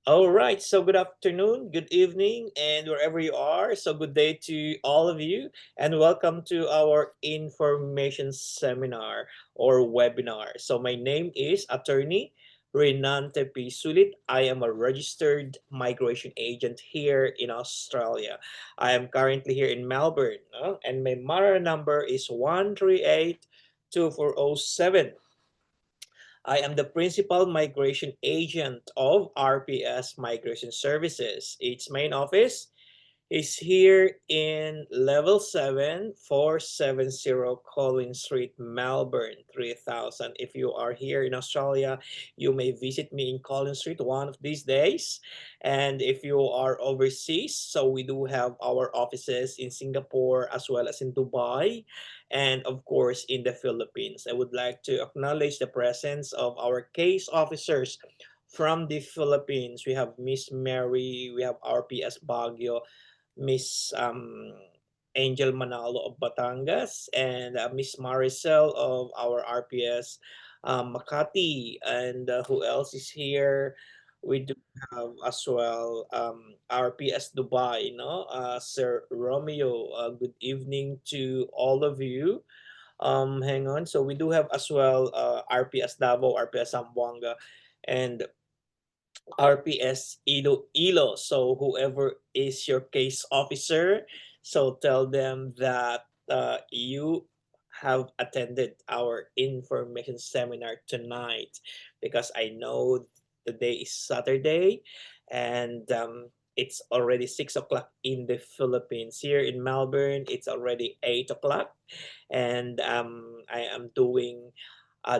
All right, so good afternoon, good evening, and wherever you are. So, good day to all of you, and welcome to our information seminar or webinar. So, my name is Attorney Renante P. Sulit. I am a registered migration agent here in Australia. I am currently here in Melbourne, and my MARA number is 1382407. I am the principal migration agent of RPS Migration Services. Its main office is here in level 7, 470 Collins Street, Melbourne, 3000. If you are here in Australia, you may visit me in Collins Street one of these days. And if you are overseas, so we do have our offices in Singapore as well as in Dubai and of course in the Philippines. I would like to acknowledge the presence of our case officers from the Philippines. We have Miss Mary, we have RPS Baguio, Miss Angel Manalo of Batangas, and Miss Maricel of our RPS Makati. And who else is here? We do have as well RPS Dubai, Sir Romeo. Good evening to all of you. Hang on. So we do have as well RPS Davao, RPS Zamboanga, and RPS Ilo. So whoever is your case officer, so tell them that you have attended our information seminar tonight because I know today is Saturday and it's already 6 o'clock in the Philippines. Here in Melbourne, it's already 8 o'clock, and I am doing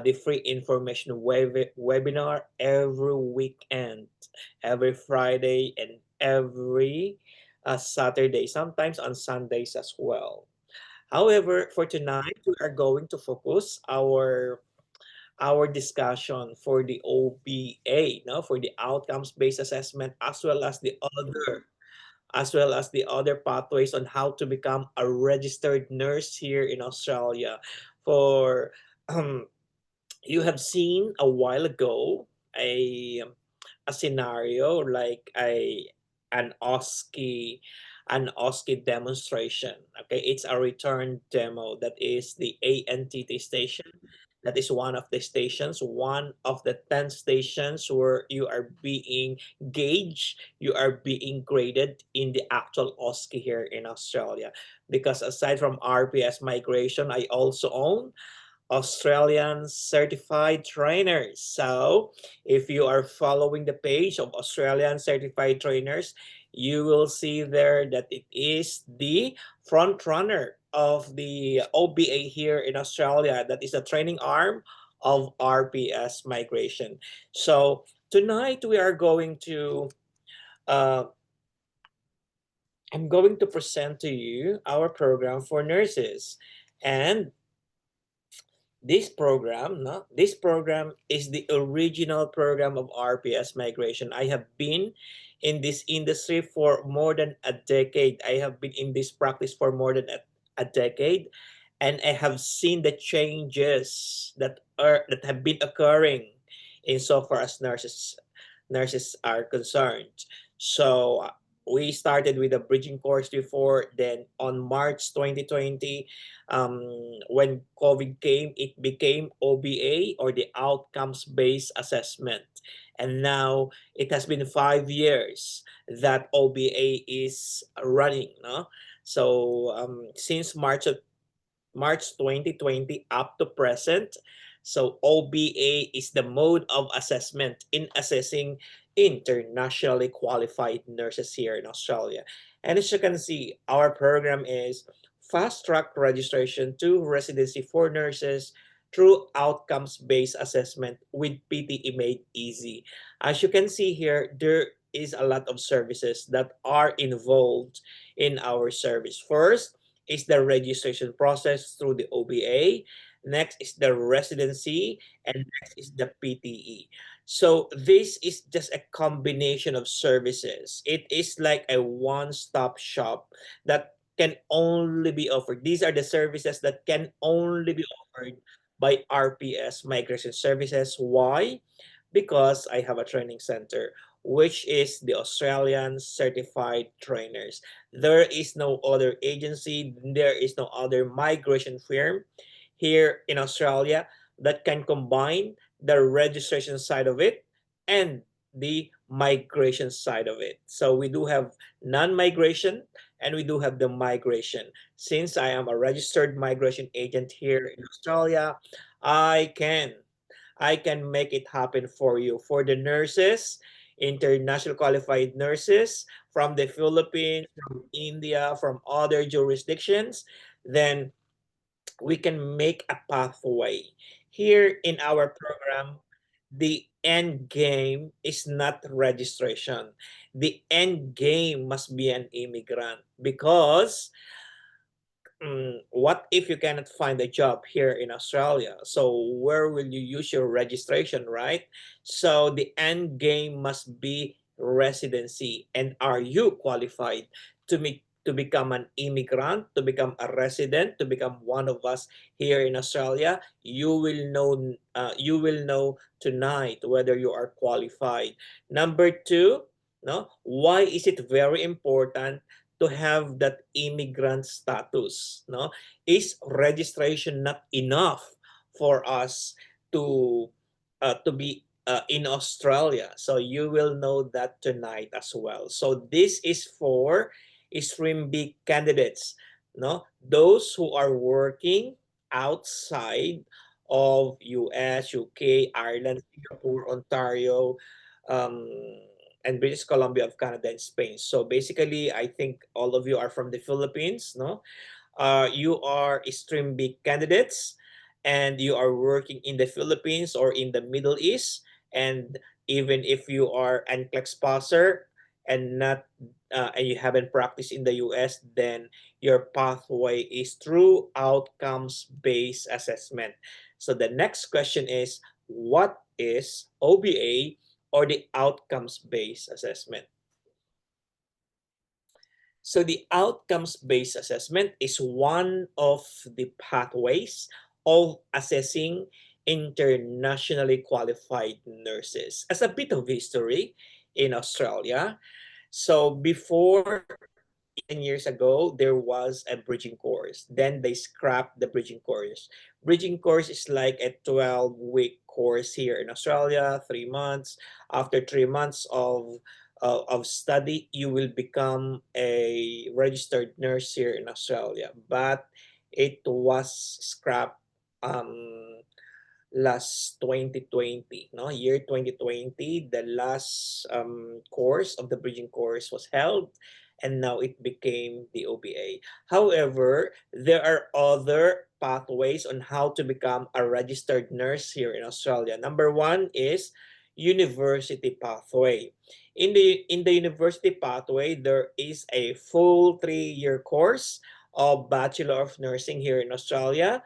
the free information webinar every weekend, every Friday, and every Saturday, sometimes on Sundays as well. However, for tonight, we are going to focus our discussion for the OBA, no, for the outcomes-based assessment, as well as the other pathways on how to become a registered nurse here in Australia. For um, you have seen a while ago a scenario like an OSCE demonstration. Okay, it's a return demo. That is the ANTT station. That is one of the stations, one of the 10 stations where you are being gauged, you are being graded in the actual OSCE here in Australia. Because aside from RPS migration, I also own Australian certified trainers. So, if you are following the page of Australian certified trainers, you will see there that it is the front runner of the OBA here in Australia. That is the training arm of RPS migration. So, tonight we are going to uh, I'm going to present to you our program for nurses. And this program is the original program of RPS migration. I have been in this industry for more than a decade. I have been in this practice for more than a decade, and I have seen the changes that have been occurring insofar as nurses are concerned. So we started with a bridging course before. Then on March 2020, um, when COVID came, it became OBA, or the outcomes based assessment. And now it has been 5 years that OBA is running. No? So since March 2020 up to present, so OBA is the mode of assessment in assessing internationally qualified nurses here in Australia. And as you can see, our program is fast track registration to residency for nurses through outcomes based assessment with PTE made easy. As you can see here, there is a lot of services that are involved in our service. First is the registration process through the OBA. Next is the residency, and next is the PTE. So this is just a combination of services. It is like a one-stop shop that can only be offered. These are the services that can only be offered by RPS Migration Services. Why? because I have a training center, which is the Australian Certified Trainers. There is no other agency, there is no other migration firm here in Australia that can combine the registration side of it and the migration side of it. So we do have non-migration and we do have the migration. Since I am a registered migration agent here in Australia, I can I can make it happen for you. For the nurses, international qualified nurses from the Philippines, from India, from other jurisdictions, then we can make a pathway. Here in our program, the end game is not registration. The end game must be an immigrant because what if you cannot find a job here in Australia? So where will you use your registration, right? So the end game must be residency. And are you qualified to become an immigrant, to become a resident, to become one of us here in Australia? You will know tonight whether you are qualified. Number two, no, why is it very important to have that immigrant status? No, is registration not enough for us to be in Australia? So you will know that tonight as well. So this is for stream B candidates, no, those who are working outside of US, UK, Ireland, Singapore, Ontario, um, and British Columbia of Canada and Spain. So basically, I think all of you are from the Philippines, no? You are stream B candidates and you are working in the Philippines or in the Middle East. And even if you are NCLEX passer and not and you haven't practiced in the US, then your pathway is through outcomes-based assessment. So the next question is, what is OBA or the outcomes-based assessment? So the outcomes-based assessment is one of the pathways of assessing internationally qualified nurses. As a bit of history in Australia, so before 10 years ago, there was a bridging course. Then they scrapped the bridging course. Bridging course is like a 12-week course here in Australia, 3 months. After 3 months of study, you will become a registered nurse here in Australia. But it was scrapped last 2020, no, year 2020, the last course of the bridging course was held, and now it became the OBA. However, there are other pathways on how to become a registered nurse here in Australia. Number one is university pathway. In the university pathway, there is a full 3-year course of Bachelor of Nursing here in Australia,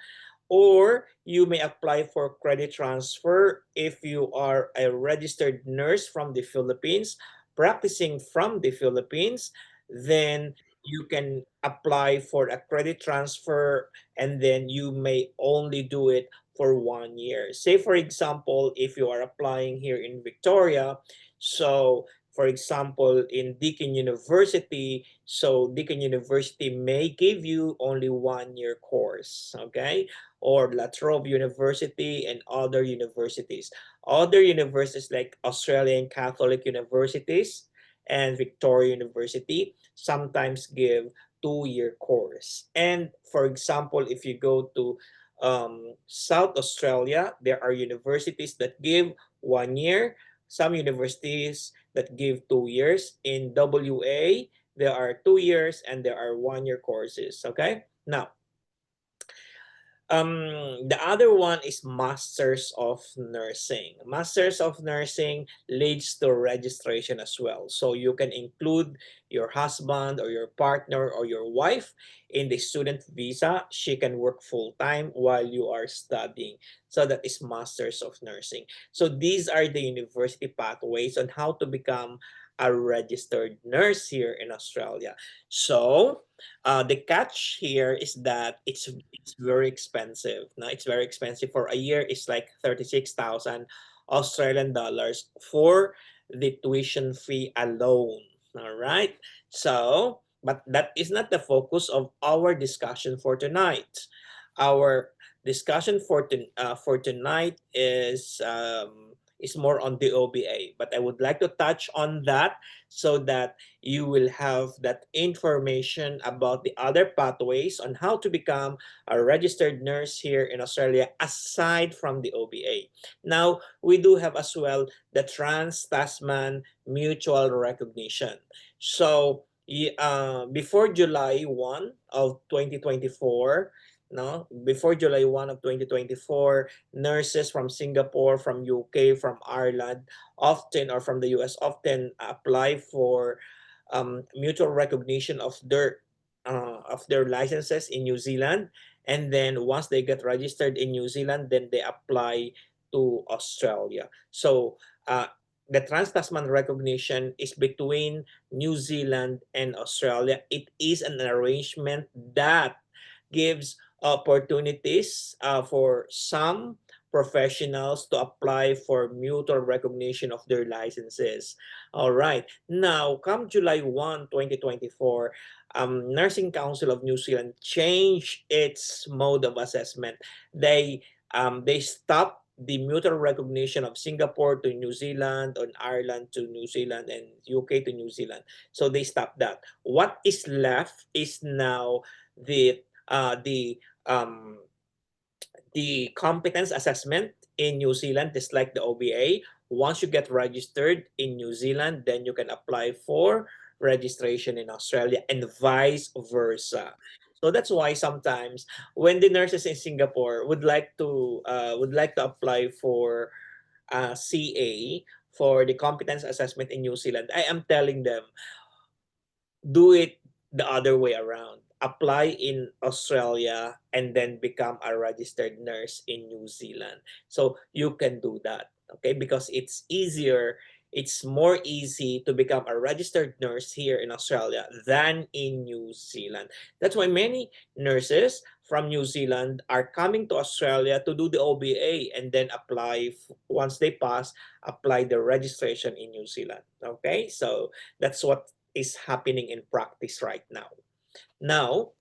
or you may apply for credit transfer if you are a registered nurse from the Philippines, practicing from the Philippines, then you can apply for a credit transfer and then you may only do it for 1 year. Say, for example, if you are applying here in Victoria, so for example, in Deakin University, so Deakin University may give you only 1 year course, okay? Or La Trobe University and other universities. Other universities like Australian Catholic universities and Victoria University sometimes give 2-year course. And for example, if you go to South Australia, there are universities that give 1 year, some universities that give 2 years. In WA, there are 2 years and there are 1 year courses. Okay. Now, the other one is Masters of Nursing. Masters of Nursing leads to registration as well. So you can include your husband or your partner or your wife in the student visa. She can work full-time while you are studying. So that is Masters of Nursing. So these are the university pathways on how to become a registered nurse here in Australia. So the catch here is that it's very expensive. No, it's very expensive. For a year, it's like 36,000. Australian dollars for the tuition fee alone. All right. So, but that is not the focus of our discussion for tonight. Our discussion for tonight is more on the OBA, but I would like to touch on that so that you will have that information about the other pathways on how to become a registered nurse here in Australia aside from the OBA. Now, we do have as well the Trans-Tasman Mutual Recognition. So, before July 1 of 2024, no, before July 1 of 2024, nurses from Singapore, from UK, from Ireland, often, or from the US, often apply for mutual recognition of their licenses in New Zealand, and then once they get registered in New Zealand, then they apply to Australia. So the Trans-Tasman recognition is between New Zealand and Australia. It is an arrangement that gives opportunities for some professionals to apply for mutual recognition of their licenses. All right. Now, come July 1, 2024, Nursing Council of New Zealand changed its mode of assessment. They stopped the mutual recognition of Singapore to New Zealand, and Ireland to New Zealand, and UK to New Zealand. So they stopped that. What is left is now the uh, the um, the competence assessment in New Zealand, just like the OBA. Once you get registered in New Zealand, then you can apply for registration in Australia and vice versa. So that's why sometimes when the nurses in Singapore would like to apply for CA for the competence assessment in New Zealand, I am telling them do it the other way around. Apply in Australia and then become a registered nurse in New Zealand. So you can do that, okay? Because it's easier, it's more easy to become a registered nurse here in Australia than in New Zealand. That's why many nurses from New Zealand are coming to Australia to do the OBA and then once they pass, apply the registration in New Zealand, okay? So that's what is happening in practice right now. Now,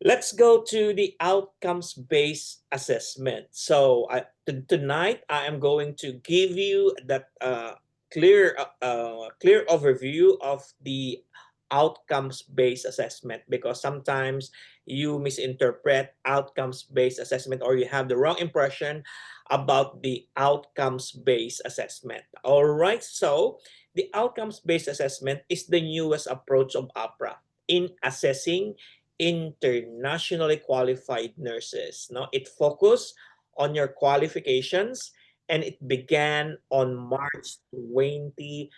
let's go to the outcomes-based assessment. So tonight, I am going to give you that clear overview of the outcomes-based assessment, because sometimes you misinterpret outcomes-based assessment or you have the wrong impression about the outcomes-based assessment. All right, so the outcomes-based assessment is the newest approach of APRA in assessing internationally qualified nurses. No, it focused on your qualifications and it began on March 2020.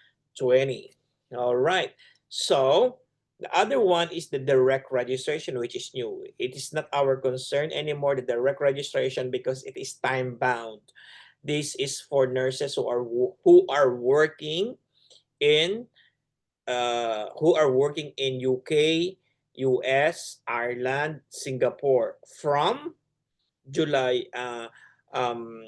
All right. So the other one is the direct registration, which is new. It is not our concern anymore, the direct registration, because it is time bound. This is for nurses who are working in UK, US, Ireland, Singapore from July, um,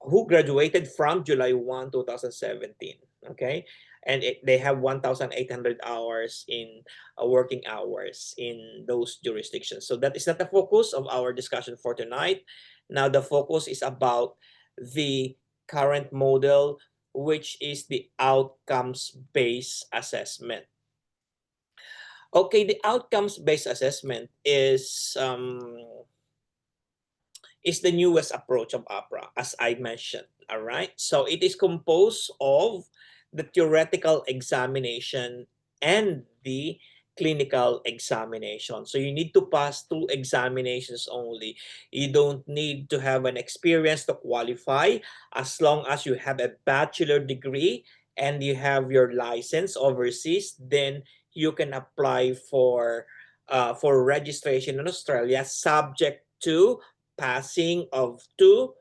who graduated from July 1, 2017. Okay, and they have 1,800 hours in working hours in those jurisdictions. So that is not the focus of our discussion for tonight. Now the focus is about the current model, which is the outcomes-based assessment. Okay, the outcomes-based assessment is the newest approach of APRA, as I mentioned. All right, so it is composed of the theoretical examination and the clinical examination. So you need to pass 2 examinations only. You don't need to have an experience to qualify. As long as you have a bachelor degree and you have your license overseas, then you can apply for registration in Australia, subject to passing of 2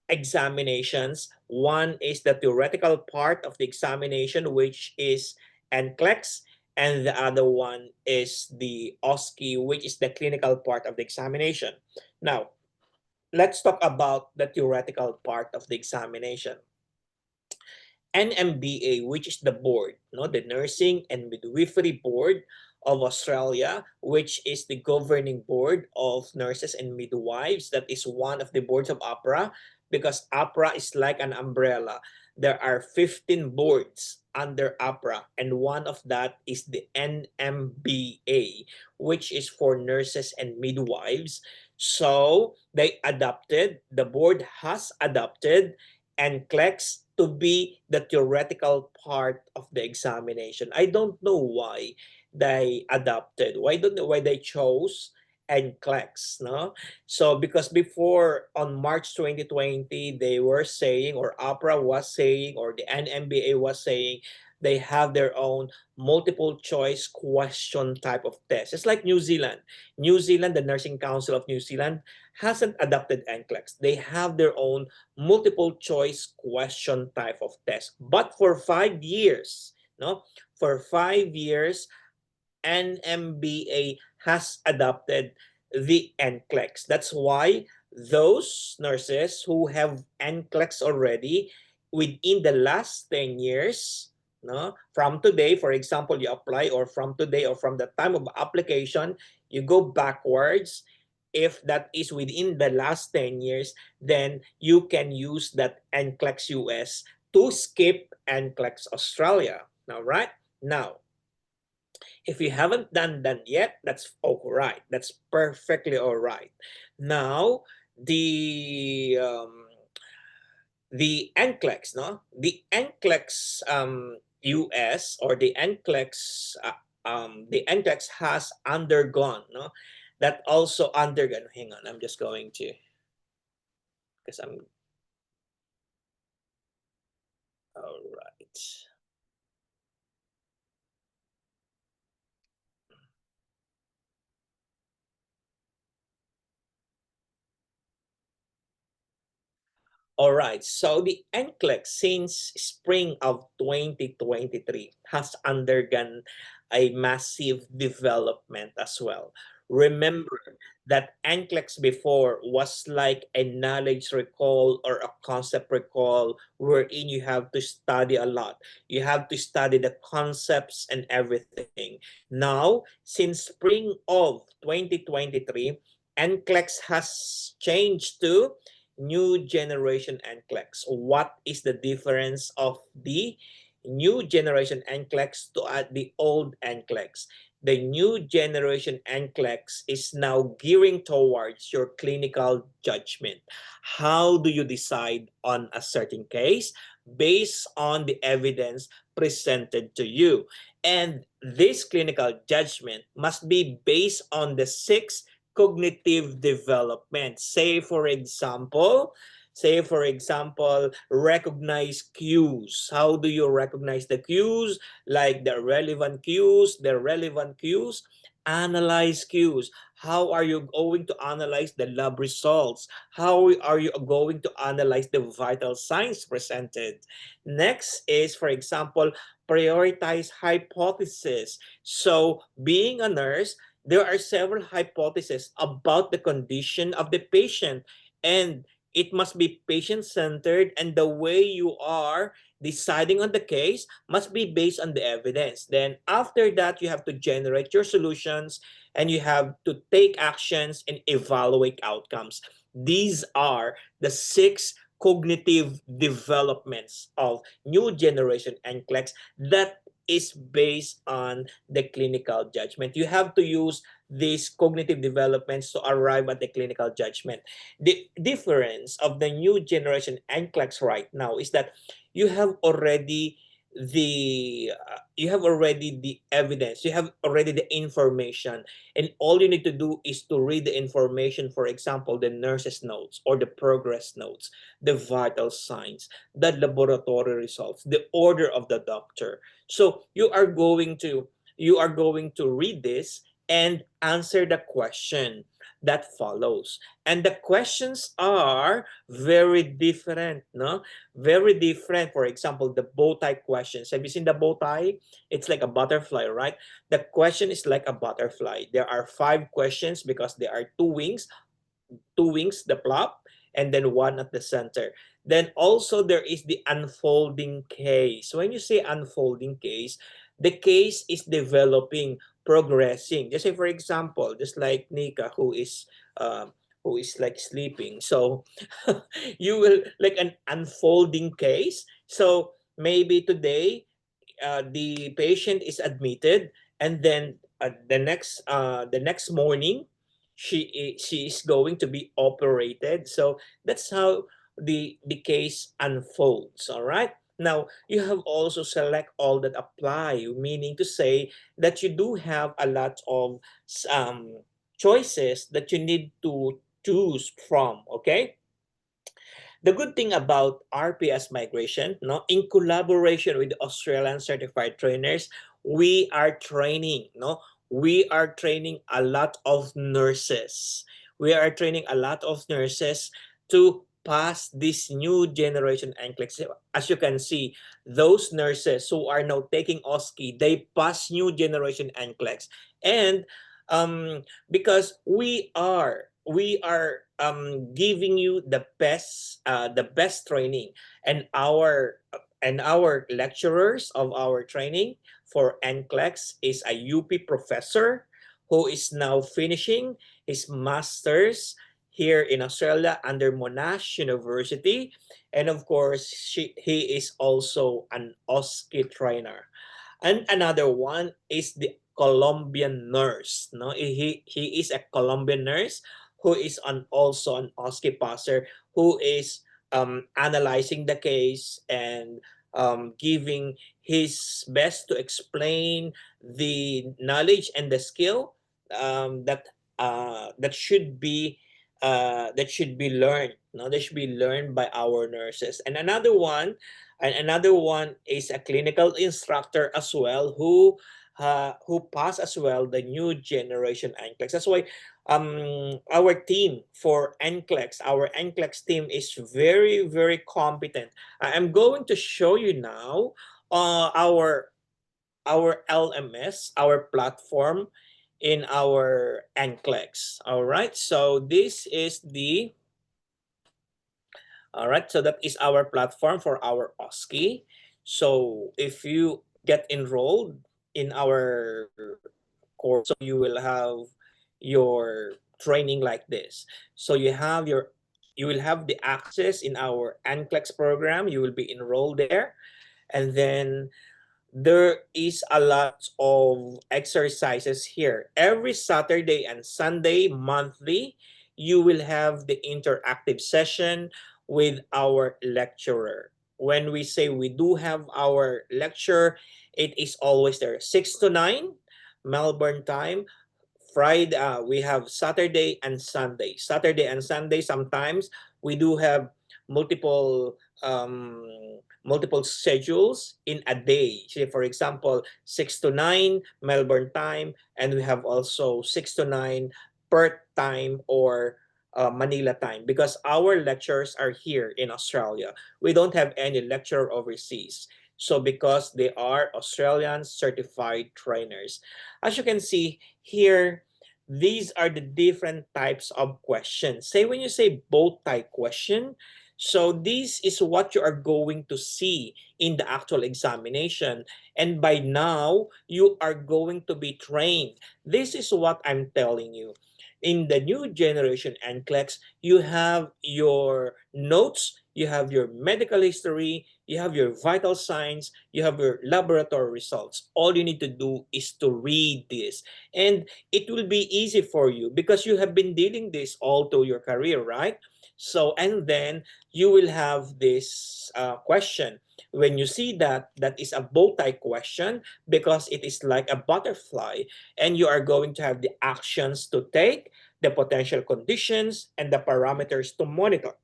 examinations. One is the theoretical part of the examination, which is NCLEX, and the other one is the OSCE, which is the clinical part of the examination. Now, let's talk about the theoretical part of the examination. NMBA, which is the board, no, the Nursing and Midwifery Board of Australia, which is the governing board of nurses and midwives. That is one of the boards of APRA, because APRA is like an umbrella. There are 15 boards under APRA, and one of that is the NMBA, which is for nurses and midwives. So the board has adopted NCLEX to be the theoretical part of the examination. I don't know why they adopted. Why don't know why they chose NCLEX, no? So because before on March 2020, they were saying, or APRA was saying, or the NMBA was saying, they have their own multiple choice question type of test. It's like New Zealand. New Zealand, the Nursing Council of New Zealand, hasn't adopted NCLEX. They have their own multiple choice question type of test. But for 5 years, no, for 5 years, NMBA has adopted the NCLEX. That's why those nurses who have NCLEX already within the last 10 years, no, from today, for example, you apply, or from today, or from the time of application, you go backwards. If that is within the last 10 years, then you can use that NCLEX US to skip NCLEX Australia. All right? Now, if you haven't done that yet, that's all right. That's perfectly all right. Now, the NCLEX, no, the NCLEX US, or the NCLEX has undergone, no, that also undergone. Hang on, I'm just going to, because I'm all right. All right, so the NCLEX since spring of 2023 has undergone a massive development as well. Remember that NCLEX before was like a knowledge recall or a concept recall, wherein you have to study a lot. You have to study the concepts and everything. Now, since spring of 2023, NCLEX has changed to new generation NCLEX. What is the difference of the new generation NCLEX to the old NCLEX? The new generation NCLEX is now gearing towards your clinical judgment. How do you decide on a certain case? Based on the evidence presented to you. And this clinical judgment must be based on the 6 cognitive development. Say for example, recognize cues. How do you recognize the cues? Like the relevant cues, analyze cues. How are you going to analyze the lab results? How are you going to analyze the vital signs presented? Next is, for example, prioritize hypothesis. So being a nurse, there are several hypotheses about the condition of the patient, and it must be patient-centered, and the way you are deciding on the case must be based on the evidence. Then after that, you have to generate your solutions, and you have to take actions and evaluate outcomes. These are the 6 cognitive developments of new generation NCLEX that is based on the clinical judgment. You have to use these cognitive developments to arrive at the clinical judgment. The difference of the new generation NCLEX right now is that you have already the evidence, you have already the information, and all you need to do is to read the information. For example, the nurse's notes or the progress notes, the vital signs, the laboratory results, the order of the doctor. So you are going to read this and answer the question that follows. And the questions are very different, no? Very different. For example, the bow tie questions. Have you seen the bow tie? It's like a butterfly, right? The question is like a butterfly. There are 5 questions because there are two wings, the flap, and then one at the center. Then also there is the unfolding case. When you say unfolding case, the case is developing, progressing. Just say for example, just like Nika who is like sleeping. So you will like an unfolding case. So maybe today the patient is admitted, and then the next morning she is going to be operated. So that's how the case unfolds. All right, now you have also select all that apply, meaning to say that you do have a lot of choices that you need to choose from. Okay, the good thing about RPS migration, no, in collaboration with Australian certified trainers, we are training, no, we are training a lot of nurses. We are training a lot of nurses to pass this new generation NCLEX. As you can see, those nurses who are now taking OSCE, they pass new generation NCLEX. And because we are giving you the best training, and our lecturers of our training for NCLEX is a UP professor who is now finishing his master's here in Australia under Monash University, and of course he is also an OSCE trainer. And another one is the Colombian nurse. No, he is a Colombian nurse who is also an OSCE passer, who is analyzing the case and giving his best to explain the knowledge and the skill that should be learned. No, that should be learned by our nurses. And another one is a clinical instructor as well, who pass as well the new generation NCLEX. That's why our team for NCLEX, our NCLEX team is very, very competent. I'm going to show you now our LMS, our platform in our NCLEX. All right, so this is the all right, so that is our platform for our OSCE. So if you get enrolled in our course, so you will have your training like this. So you will have the access in our NCLEX program. You will be enrolled there, and then there is a lot of exercises here. Every Saturday and Sunday monthly, you will have the interactive session with our lecturer. When we say we do have our lecture, it is always there, 6 to 9 Melbourne time. Friday, we have Saturday and Sunday. Saturday and Sunday, sometimes we do have multiple multiple schedules in a day. Say, for example, 6 to 9 Melbourne time, and we have also 6 to 9 Perth time or Manila time, because our lectures are here in Australia. We don't have any lecture overseas. So because they are Australian certified trainers. As you can see here, these are the different types of questions. Say when you say bow tie question, so this is what you are going to see in the actual examination. And by now, you are going to be trained. This is what I'm telling you. In the new generation NCLEX, you have your notes, you have your medical history, you have your vital signs, you have your laboratory results. All you need to do is to read this. And it will be easy for you because you have been dealing this all through your career, right? So, and then you will have this question. When you see that, that is a bow tie question because it is like a butterfly, and you are going to have the actions to take, the potential conditions, and the parameters to monitor.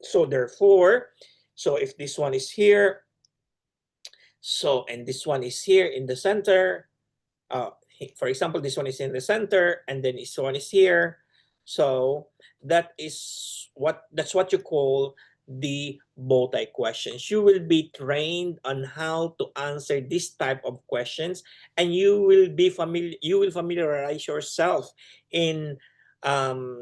So therefore, so if this one is here, so, and this one is here in the center, for example, this one is in the center, and then this one is here. So that's what you call the bow tie questions. You will be trained on how to answer this type of questions, and you will familiarize yourself in um,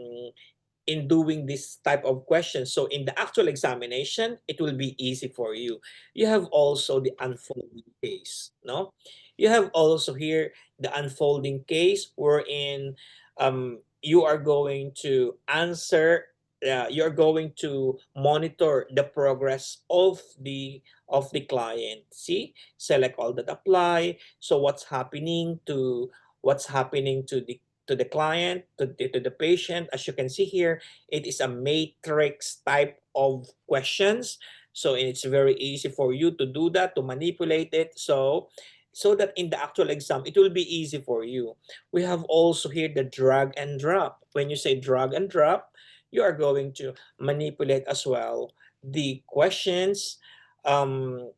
in doing this type of questions. So in the actual examination, it will be easy for you. You have also the unfolding case, no? You have also here the unfolding case wherein you are going to answer, you're going to monitor the progress of the client. See, select all that apply. So what's happening to the client, to the patient. As you can see here, it is a matrix type of questions. So it's very easy for you to do that, to manipulate it. So that in the actual exam, it will be easy for you. We have also here the drag and drop. When you say drag and drop, you are going to manipulate as well the questions, um,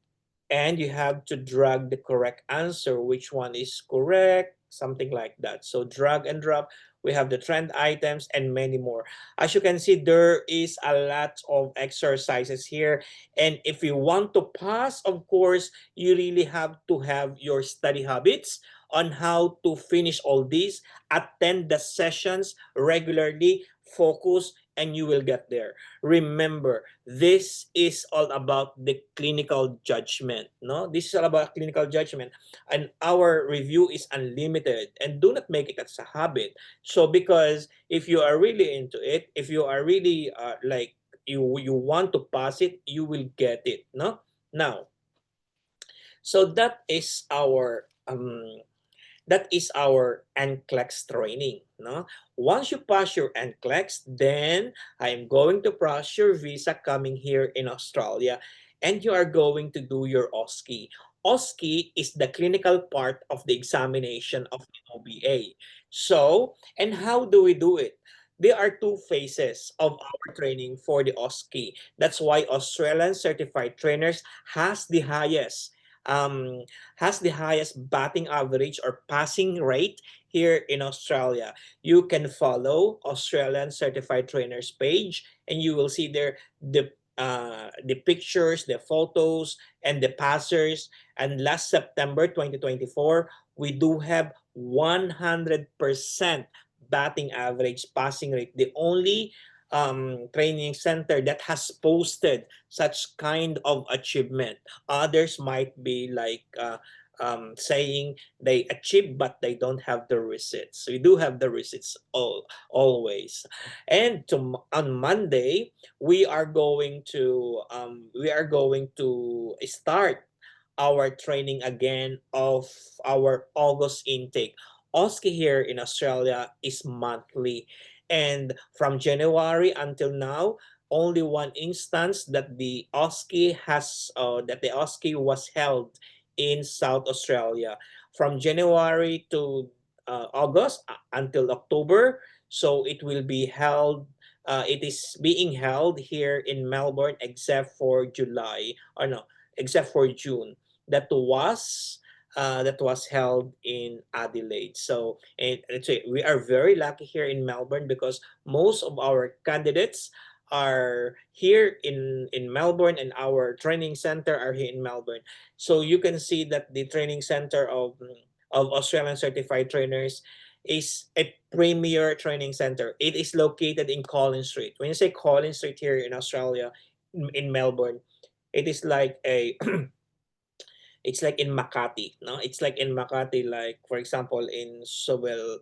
and you have to drag the correct answer, which one is correct, something like that. So drag and drop. We have the trend items and many more. As you can see, there is a lot of exercises here. And if you want to pass, of course, you really have to have your study habits on how to finish all these, attend the sessions regularly, focus, and you will get there. Remember, this is all about the clinical judgment, no? This is all about clinical judgment, and our review is unlimited, and do not make it as a habit. So because if you are really into it, if you are really like you want to pass it, you will get it, no? Now, so that is our NCLEX training. No? Once you pass your NCLEX, then I'm going to process your visa coming here in Australia, and you are going to do your OSCE. OSCE is the clinical part of the examination of the OBA. So, and how do we do it? There are two phases of our training for the OSCE. That's why Australian Certified Trainers um, has the highest batting average or passing rate here in Australia. You can follow Australian Certified Trainers page, and you will see there the pictures, the photos, and the passers. And last September 2024, we do have 100% batting average passing rate. The only training center that has posted such kind of achievement. Others might be like saying they achieve, but they don't have the receipts. We do have the receipts always. And on Monday, we are going to start our training again of our August intake. OSCE here in Australia is monthly, and from January until now, only one instance that the OSCE was held in South Australia from January to August until October. So it will be held. It is being held here in Melbourne, except for July, or no, except for June. That was held in Adelaide. So, and let's say we are very lucky here in Melbourne because most of our candidates are here in Melbourne, and our training center are here in Melbourne. So you can see that the training center of Australian Certified Trainers is a premier training center. It is located in Collins Street. When you say Collins Street here in Australia, in Melbourne, it is like a it's like in Makati, no? It's like in Makati, like for example in Sobel,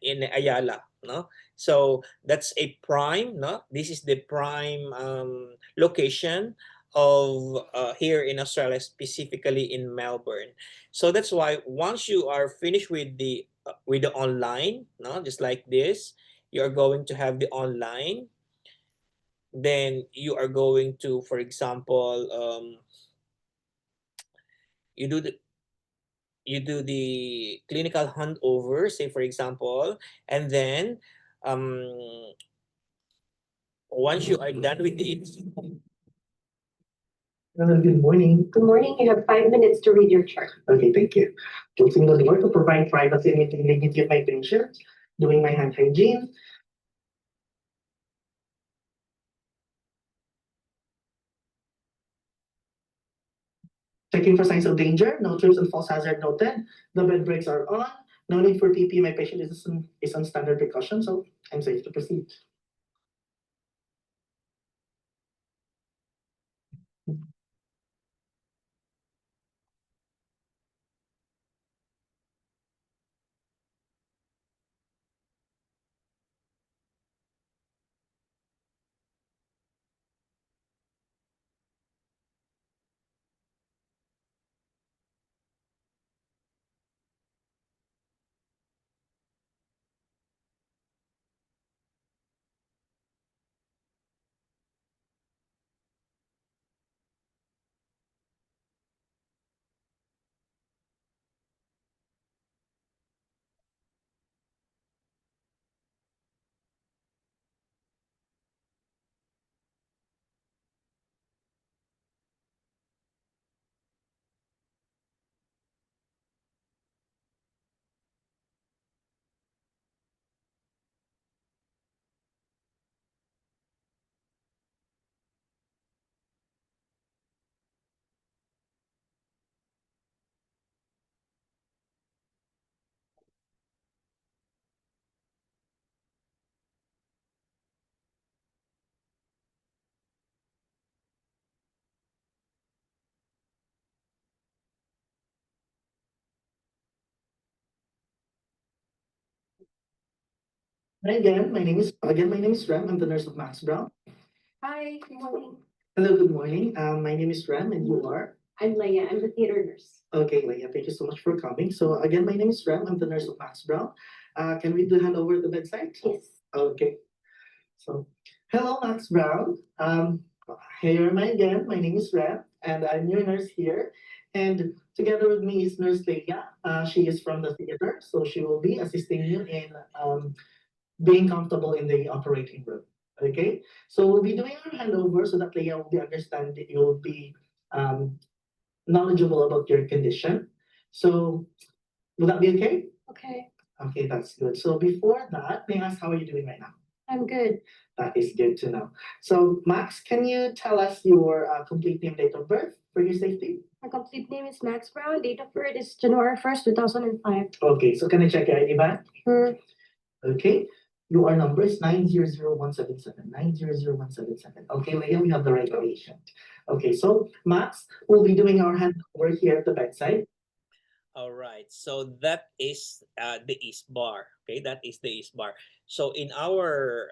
in Ayala, no? So that's a prime, no? This is the prime location of here in Australia, specifically in Melbourne. So that's why once you are finished with the online, no, just like this, you're going to have the online. Then you are going to, for example, you do the you do the clinical handover, say for example, and then um, once you are done with it, Good morning. Good morning. You have 5 minutes to read your chart. Okay, thank you. Closing the door to provide privacy and dignity of my patients, doing my hand hygiene, checking for signs of danger, no trips and false hazard noted. The bed breaks are on. No need for TP. My patient is on standard precaution, so I'm safe to proceed. Hi again, my name is Rem. I'm the nurse of Max Brown. Hi, good morning. Hello, good morning. My name is Rem, and you are? I'm Leia. I'm the theater nurse. Okay, Leia, thank you so much for coming. So again, my name is Rem. I'm the nurse of Max Brown. Can we do hand over the bedside? Yes. Okay. So, hello, Max Brown. Here am I again. My name is Rem, and I'm your nurse here. And together with me is Nurse Leia. She is from the theater, so she will be assisting you in being comfortable in the operating room. Okay, so we'll be doing our handover so that Leia will be understanding. You'll be um, knowledgeable about your condition. So, will that be okay? Okay. Okay, that's good. So before that, may I ask how are you doing right now? I'm good. That is good to know. So, Max, can you tell us your complete name, date of birth for your safety? My complete name is Max Brown. Date of birth is January 1st, 2005. Okay, so can I check your ID back? Sure. Okay, your number is 900-177. 900-177. Okay, Leah, we have the right patient. Okay, so Max, we'll be doing our handover here at the bedside. All right. So that is the East Bar. Okay, that is the East Bar. So in our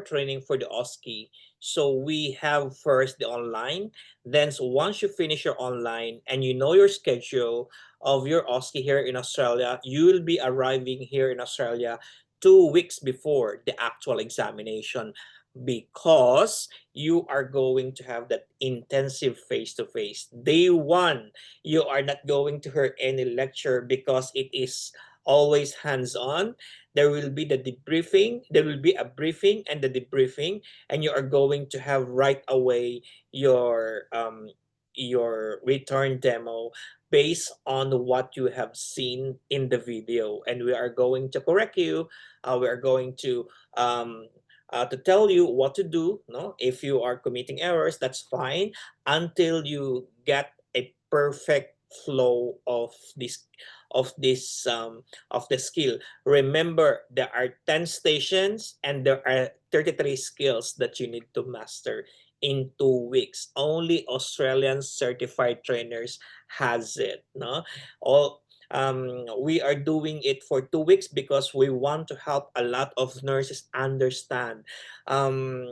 training for the OSCE, so we have first the online. Then so once you finish your online and you know your schedule of your OSCE here in Australia, you will be arriving here in Australia 2 weeks before the actual examination because you are going to have that intensive face-to-face. Day one, you are not going to hear any lecture because it is always hands-on. There will be the debriefing, there will be a briefing and the debriefing, and you are going to have right away your return demo based on what you have seen in the video, and we are going to correct you. We are going to tell you what to do. No, if you are committing errors, that's fine until you get a perfect flow of the skill. Remember, there are 10 stations and there are 33 skills that you need to master in 2 weeks. Only Australian certified trainers has it. No, all we are doing it for 2 weeks because we want to help a lot of nurses understand. Um,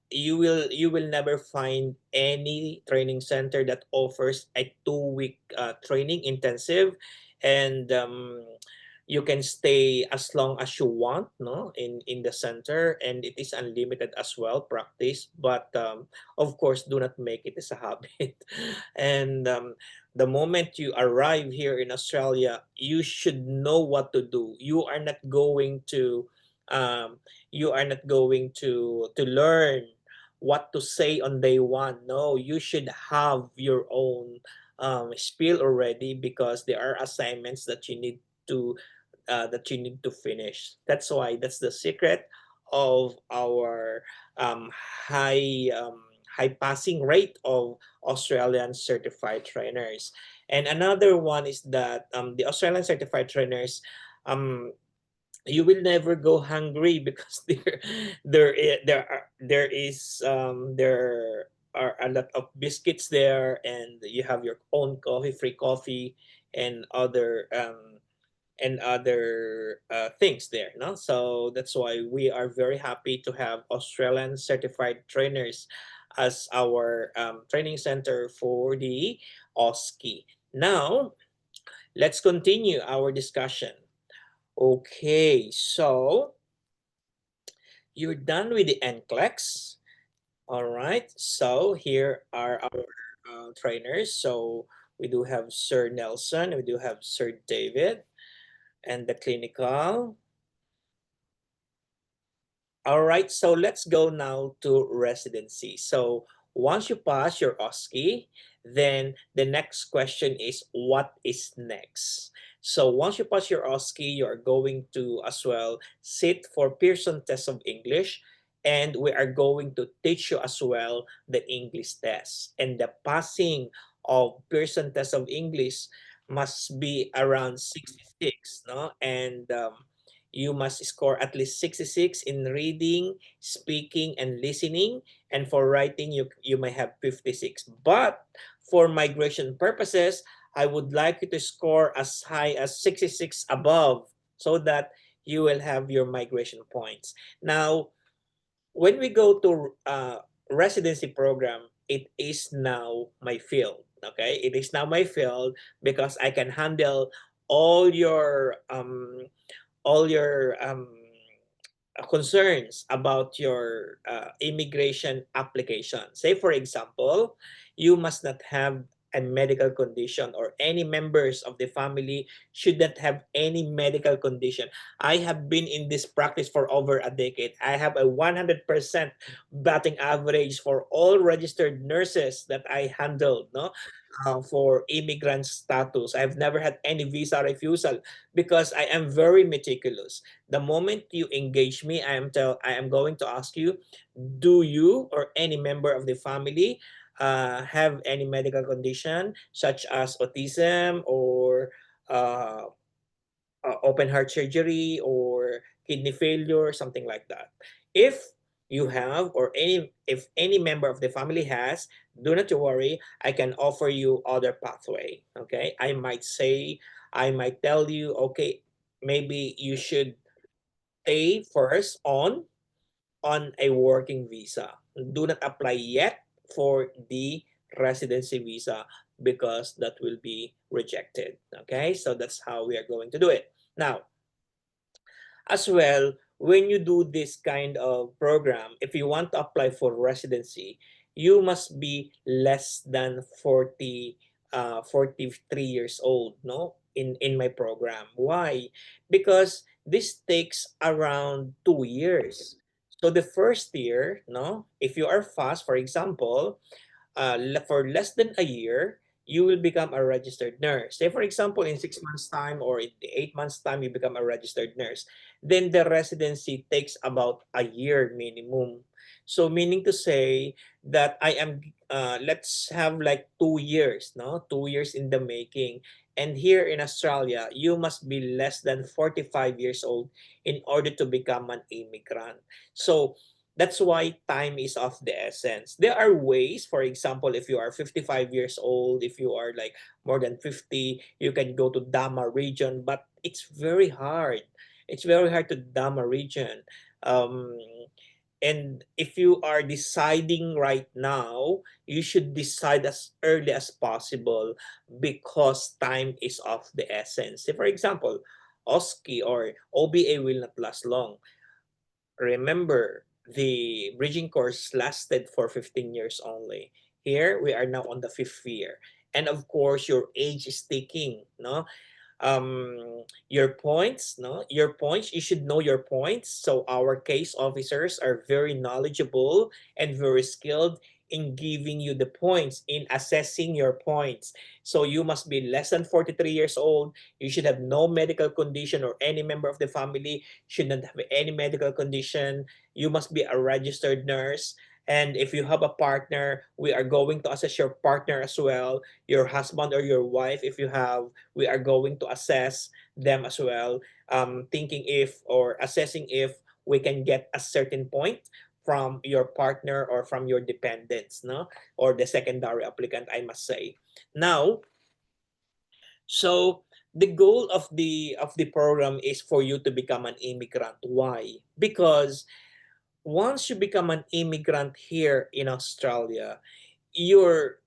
you will never find any training center that offers a 2 week training intensive, and you can stay as long as you want, no, in the center, and it is unlimited as well practice, but of course do not make it as a habit. And the moment you arrive here in Australia, you should know what to do. Um, you are not going to learn what to say on day one. No, you should have your own spiel already because there are assignments that you need to finish. That's why that's the secret of our um, high high passing rate of Australian certified trainers. And another one is that the Australian certified trainers, um, you will never go hungry because there are a lot of biscuits there, and you have your own coffee, free coffee, and other things there, no? So that's why we are very happy to have Australian certified trainers as our training center for the OSCE. Now let's continue our discussion. Okay, so you're done with the NCLEX. All right, so here are our trainers. So we do have Sir Nelson, we do have Sir David, and the clinical. All right, so let's go now to residency. So once you pass your OSCE, then the next question is what is next? So once you pass your OSCE, you are going to as well sit for Pearson Test of English, and we are going to teach you as well the English test. And the passing of Pearson Test of English must be around 66, no? And you must score at least 66 in reading, speaking, and listening. And for writing, you may have 56. But for migration purposes, I would like you to score as high as 66 above so that you will have your migration points. Now, when we go to residency program, it is now my field. Okay, it is now my field because I can handle all your um, all your concerns about your immigration application. Say, for example, you must not have a medical condition, or any members of the family should not have any medical condition. I have been in this practice for over a decade. I have a 100% batting average for all registered nurses that I handled, no? For immigrant status. I've never had any visa refusal because I am very meticulous. The moment you engage me, I am going to ask you, do you or any member of the family have any medical condition such as autism or uh, open heart surgery or kidney failure, something like that. If you have, or if any member of the family has, do not worry, I can offer you other pathway. Okay, I might tell you, okay, maybe you should stay first on a working visa. Do not apply yet for the residency visa because that will be rejected. Okay, so that's how we are going to do it. Now, as well, when you do this kind of program, if you want to apply for residency, you must be less than 43 years old, no? In my program. Why? Because this takes around 2 years. So the first year, no, if you are fast, for example, for less than a year, you will become a registered nurse. Say, for example, in 6 months' time or in 8 months' time, you become a registered nurse. Then the residency takes about a year minimum. So, meaning to say that I am, let's have like 2 years, no? 2 years in the making. And here in Australia, you must be less than 45 years old in order to become an immigrant. So, that's why time is of the essence. There are ways, for example, if you are 55 years old, if you are like more than 50, you can go to Dama region, but it's very hard. It's very hard to Dama region. Um, and if you are deciding right now, you should decide as early as possible because time is of the essence. Say, for example, OSCE or OBA will not last long. Remember, the bridging course lasted for 15 years only. Here, we are now on the 5th year. And of course, your age is ticking, no? Your points, no? Your points, you should know your points. So our case officers are very knowledgeable and very skilled in giving you the points, in assessing your points. So you must be less than 43 years old. You should have no medical condition, or any member of the family should not have any medical condition. You must be a registered nurse. And if you have a partner, we are going to assess your partner as well, your husband or your wife, if you have, we are going to assess them as well, thinking if, or assessing if we can get a certain point from your partner or from your dependents, no, or the secondary applicant, I must say. Now, so the goal of the program is for you to become an immigrant. Why? Because once you become an immigrant here in Australia, your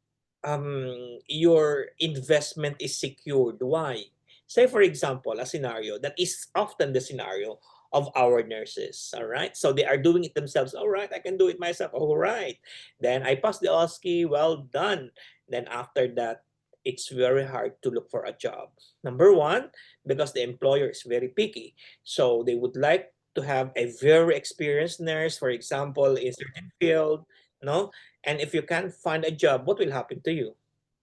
your investment is secured. Why? Say, for example, a scenario that is often the scenario of our nurses. All right, so they are doing it themselves. All right, I can do it myself. All right, then I pass the OSCE. Well done. Then after that, it's very hard to look for a job. Number one, because the employer is very picky, so they would like to have a very experienced nurse, for example, in certain field, no? And if you can't find a job, what will happen to you,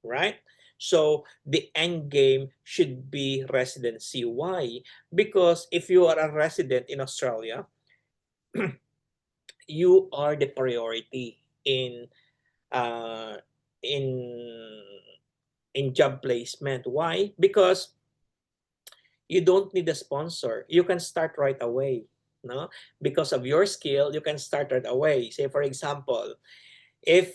right? So the end game should be residency. Why? Because if you are a resident in Australia, you are the priority uh, in in job placement. Why? Because you don't need a sponsor. You can start right away. No, because of your skill, you can start right away. Say, for example, if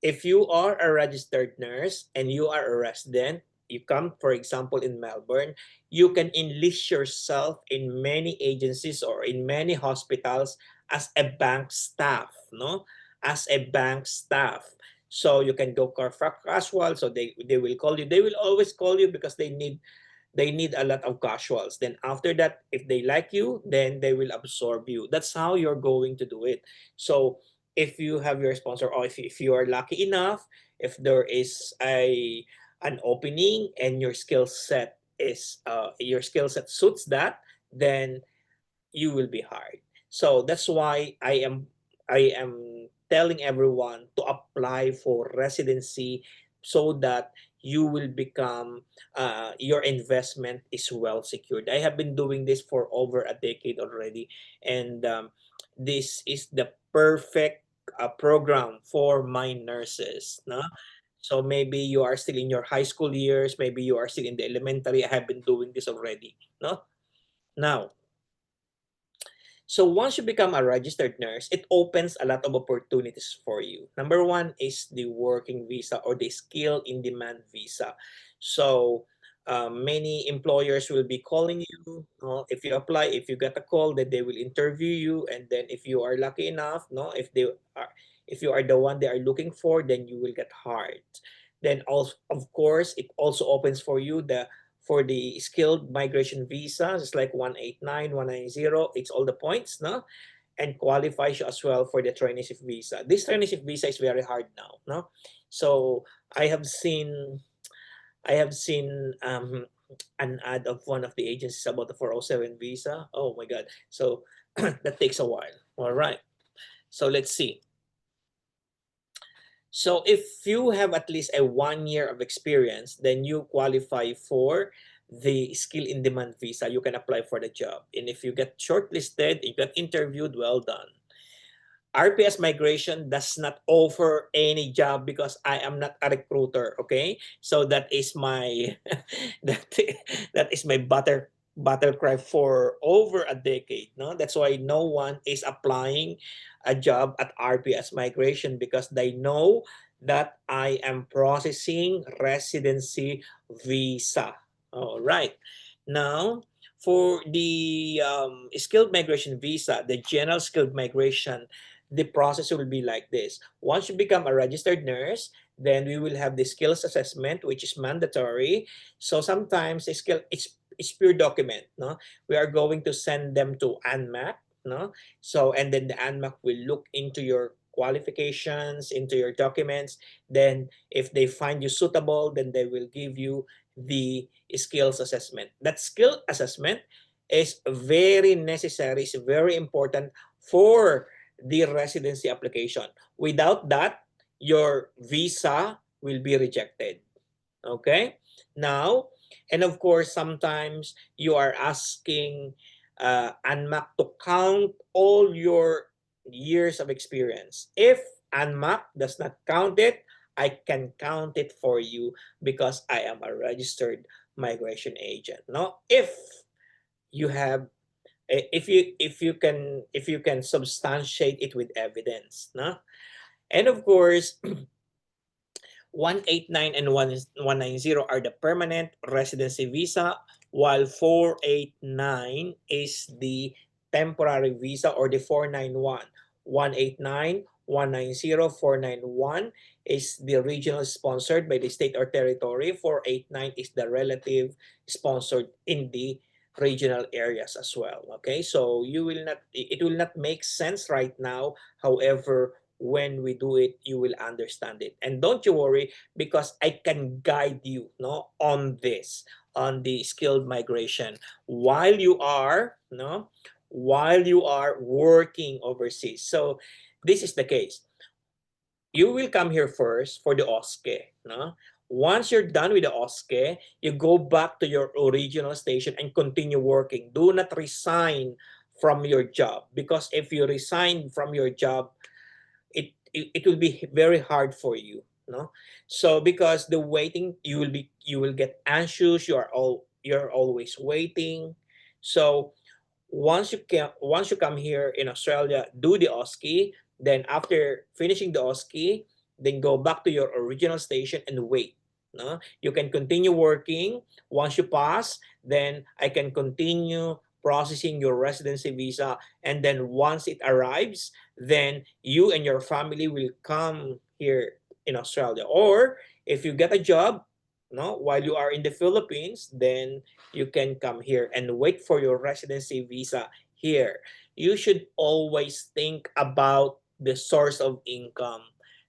if you are a registered nurse and you are a resident, you come, for example, in Melbourne, you can enlist yourself in many agencies or in many hospitals as a bank staff, no? As a bank staff. So you can go casual, so they will call you. They will always call you because they need a lot of casuals. Then after that, if they like you, then they will absorb you. That's how you're going to do it. So if you have your sponsor, or if you are lucky enough, if there is an opening and your skill set suits that, then you will be hired. So that's why I am telling everyone to apply for residency so that you will become your investment is well secured. I have been doing this for over a decade already, and this is the perfect program for my nurses. No? So maybe you are still in your high school years, maybe you are still in the elementary. I have been doing this already. No, now. So once you become a registered nurse, it opens a lot of opportunities for you. Number one is the working visa or the skill in demand visa. So many employers will be calling you. If you apply, if you get a call, then they will interview you, and then if you are lucky enough, no, if you are the one they are looking for, then you will get hired. Then also, of course, it also opens for you the skilled migration visa, it's like 189, 190, it's all the points, no? And qualifies you as well for the traineeship visa. This traineeship visa is very hard now, no? So I have seen an ad of one of the agencies about the 407 visa. Oh my God. So that takes a while. All right. So let's see. So if you have at least a 1 year of experience, then you qualify for the skill in demand visa. You can apply for the job. And if you get shortlisted, you get interviewed, well done. RPS Migration does not offer any job because I am not a recruiter, okay? So that is my that, that is my battle cry for over a decade, no? That's why no one is applying a job at RPS Migration because they know that I am processing residency visa. All right. Now, for the skilled migration visa, the general skilled migration, the process will be like this. Once you become a registered nurse, then we will have the skills assessment, which is mandatory. So sometimes it's pure document. No, we are going to send them to ANMAC. No, so and then the ANMAC will look into your qualifications, into your documents. Then if they find you suitable, then they will give you the skills assessment. That skill assessment is very necessary, is very important for the residency application. Without that, your visa will be rejected. Okay? Now, and of course, sometimes you are asking ANMAC to count all your years of experience. If ANMAC does not count it, I can count it for you because I am a registered migration agent. No, if you have if you can substantiate it with evidence, no? And of course 189 and 190 are the permanent residency visa, while 489 is the temporary visa or the 491. 189, 190, 491 is the regional sponsored by the state or territory. 489 is the relative sponsored in the regional areas as well. Okay, so it will not make sense right now. However, when we do it, you will understand it. And don't you worry, because I can guide you, no, on this, on the skilled migration while you are, no, while you are working overseas. So this is the case. You will come here first for the OSCE, no? Once you're done with the OSCE, you go back to your original station and continue working. Do not resign from your job, because if you resign from your job, it will be very hard for you, no? So because the waiting, you will get anxious, you're always waiting. So once you come here in Australia, do the OSCE. Then after finishing the OSCE, then go back to your original station and wait. No, you can continue working. Once you pass, then I can continue processing your residency visa, and then once it arrives, then you and your family will come here in Australia. Or if you get a job, no, while you are in the Philippines, then you can come here and wait for your residency visa here. You should always think about the source of income.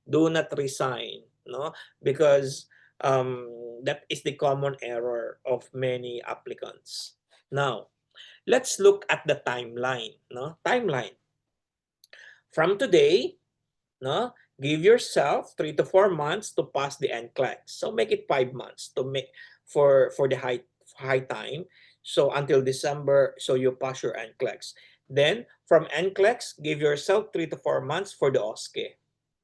Do not resign, no, because that is the common error of many applicants. Now, let's look at the timeline. No, timeline from today. No, give yourself 3 to 4 months to pass the NCLEX. So make it 5 months to make for the high time. So until December, so you pass your NCLEX. Then from NCLEX, give yourself 3 to 4 months for the OSCE.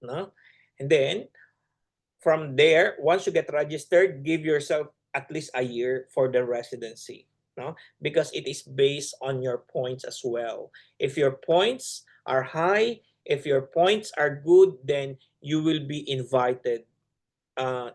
No, and then from there, once you get registered, give yourself at least a year for the residency. No, because it is based on your points as well. If your points are high, if your points are good, then you will be invited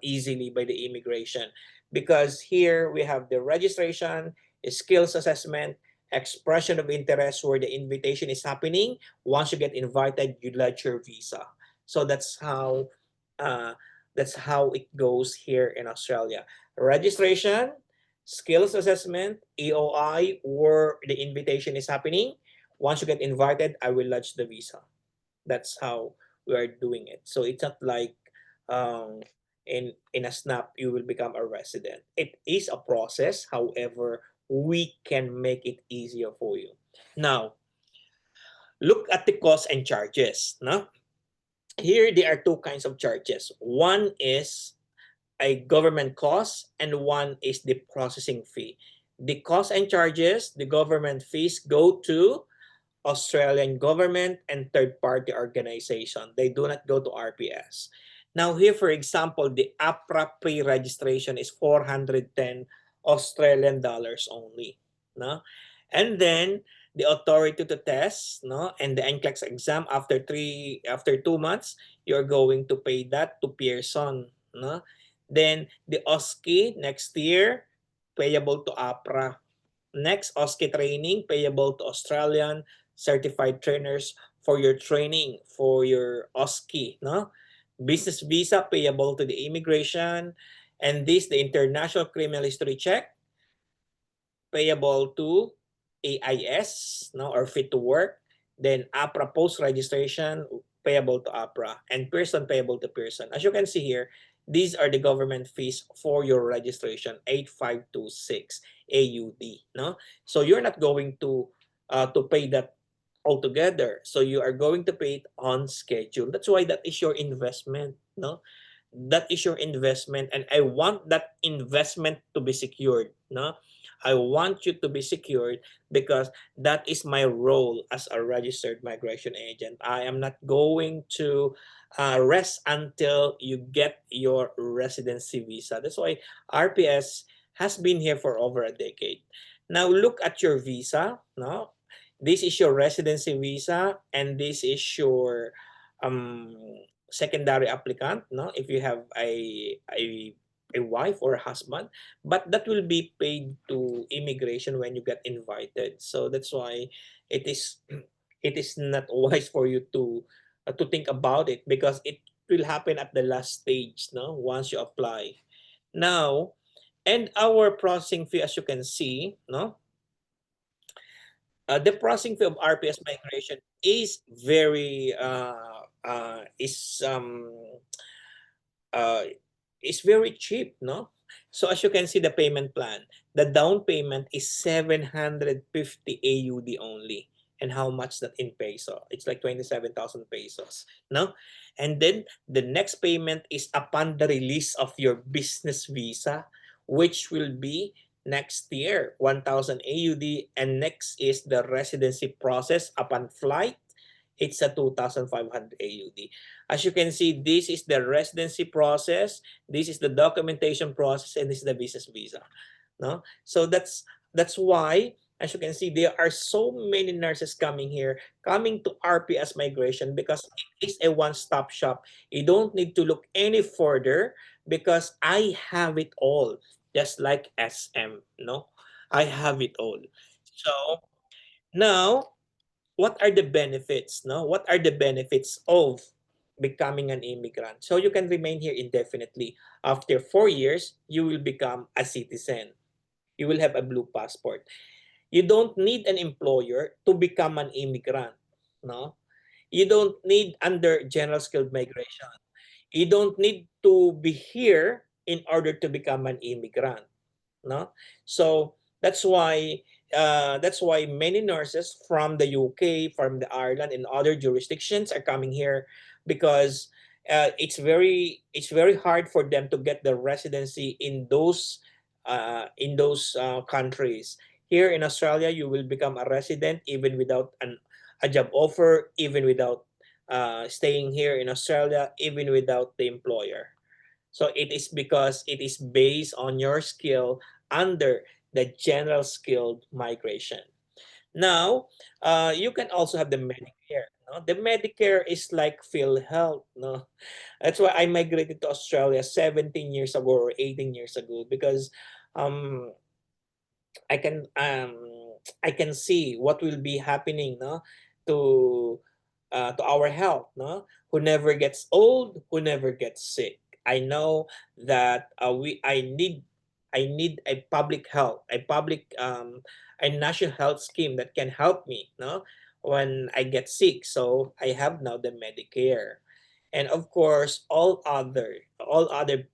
easily by the immigration. Because here we have the registration, skills assessment, expression of interest where the invitation is happening. Once you get invited, you let your visa. So uh, that's how it goes here in Australia. Registration, skills assessment, EOI, where the invitation is happening. Once you get invited, I will lodge the visa. That's how we are doing it. So it's not like um, in a snap you will become a resident. It is a process. However, we can make it easier for you. Now, look at the costs and charges. No? Here there are two kinds of charges. One is a government cost and one is the processing fee. The costs and charges, the government fees go to Australian government and third-party organization. They do not go to RPS. Now here, for example, the APRA pre-registration is 410 Australian dollars only. No? And then the authority to test, no, and the NCLEX exam after 2 months, you're going to pay that to Pearson. No? Then the OSCE next year, payable to APRA. Next, OSCE training, payable to Australian certified trainers for your training, for your OSCE, no? Business visa, payable to the immigration. And this, the international criminal history check, payable to AIS, no, or fit to work. Then APRA post-registration, payable to APRA. And Pearson, payable to Pearson. As you can see here, these are the government fees for your registration, 8526 AUD. No, so you're not going to pay that altogether. So you are going to pay it on schedule. That's why that is your investment. No, that is your investment, and I want that investment to be secured. No, I want you to be secured because that is my role as a registered migration agent. I am not going to rest until you get your residency visa. That's why RPS has been here for over a decade. Now look at your visa. No, this is your residency visa, and this is your um, secondary applicant. No, if you have a wife or a husband, but that will be paid to immigration when you get invited. So that's why it is it is not wise for you to think about it because it will happen at the last stage, no, once you apply. Now, and our processing fee, as you can see, no, the processing fee of RPS migration is very uh, is very cheap, no? So as you can see, the payment plan, the down payment is 750 AUD only. And how much that in peso? It's like 27,000 pesos, no? And then the next payment is upon the release of your business visa, which will be next year, 1,000 AUD. And next is the residency process upon flight. It's a 2,500 AUD. As you can see, this is the residency process, this is the documentation process, and this is the business visa. No, so that's why As you can see, there are so many nurses coming here, coming to RPS Migration because it is a one-stop shop. You don't need to look any further because I have it all, just like SM, no? I have it all. So now, what are the benefits, no? What are the benefits of becoming an immigrant? So you can remain here indefinitely. After 4 years, you will become a citizen. You will have a blue passport. You don't need an employer to become an immigrant, no? You don't need under general skilled migration. You don't need to be here in order to become an immigrant, no? So that's why many nurses from the UK, from the Ireland, and other jurisdictions are coming here because it's very hard for them to get the residency in those countries. Here in Australia, you will become a resident even without a job offer, even without staying here in Australia, even without the employer. So it is because it is based on your skill under the general skilled migration. Now, you can also have the Medicare. No? The Medicare is like PhilHealth. No? That's why I migrated to Australia 17 years ago or 18 years ago because um, I can um, I can see what will be happening, no, to our health, no, who never gets old, who never gets sick. I know that I need a public health, a national health scheme that can help me, no, when I get sick. So I have now the Medicare. And of course, all other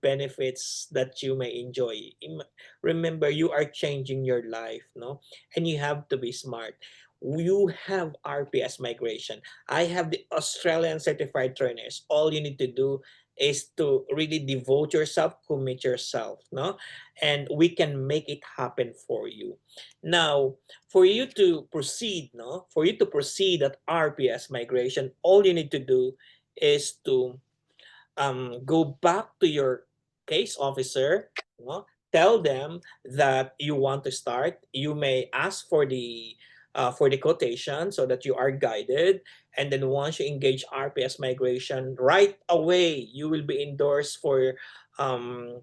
benefits that you may enjoy. Remember, you are changing your life, no, and you have to be smart. You have RPS Migration. I have the Australian certified trainers. All you need to do is to really devote yourself, commit yourself, no, and we can make it happen for you. Now, for you to proceed, no, for you to proceed at RPS Migration, all you need to do is to go back to your case officer, no? Tell them that you want to start. You may ask for the quotation so that you are guided. And then once you engage RPS Migration, right away you will be endorsed um,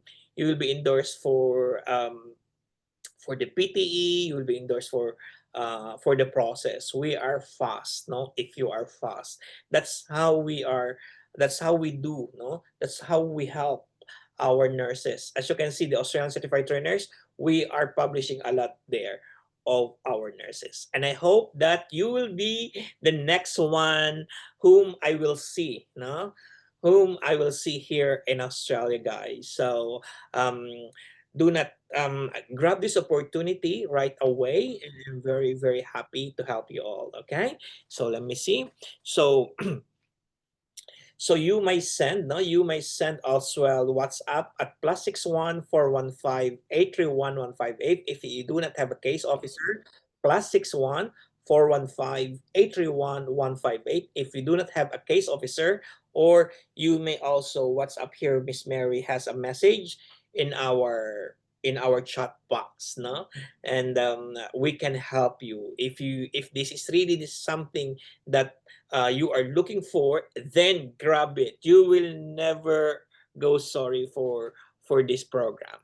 for the PTE. You will be endorsed for the process. We are fast, no? If you are fast, that's how we are. That's how we do, no? That's how we help our nurses. As you can see, the Australian certified trainers, we are publishing a lot there of our nurses, and I hope that you will be the next one whom I will see, no? Whom I will see here in Australia, guys. So um, do not grab this opportunity right away, and I'm very very happy to help you all. Okay, so let me see. So so you may send, no, you may send as well WhatsApp at +61 415 831 158 if you do not have a case officer. +61 415 831 158 if you do not have a case officer. Or you may also WhatsApp here. Miss Mary has a message in our chat box, no, and we can help you if this is really something that you are looking for, then grab it. You will never go sorry for this program.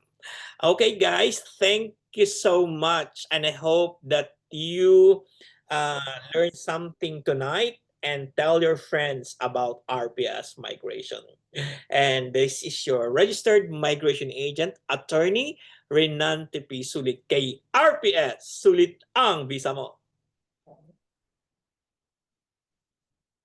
Okay, guys, thank you so much, and I hope that you learned something tonight and tell your friends about RPS migration. And this is your registered migration agent, attorney Renan Tepi Sulit, kay RPS. Sulit ang visa mo.